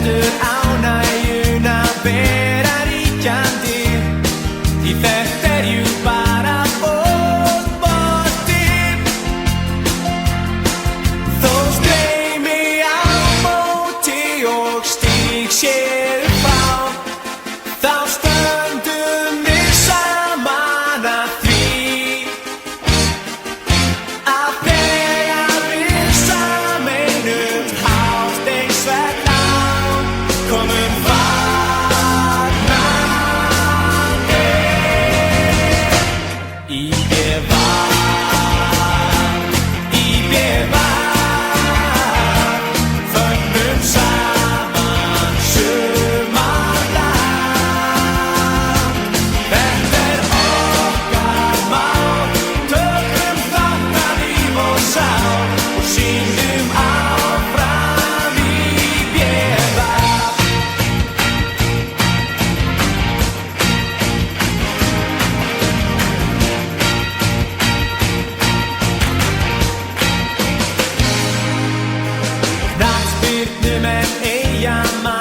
verður ánægjun að vera ríkjandi, því þetta jú bara fótbolti. Þó streymi á móti og stíg sér upp á, þá stöndum við saman að því að þegar við sameinumst hástegsvegna komum fagnandi. IBVAR, fögnum saman sumarlag. Þetta okkar mál, tökum þátt af líf og sál og sýnum áfram IBVAR. Knattspyrnumenn Eyjamanna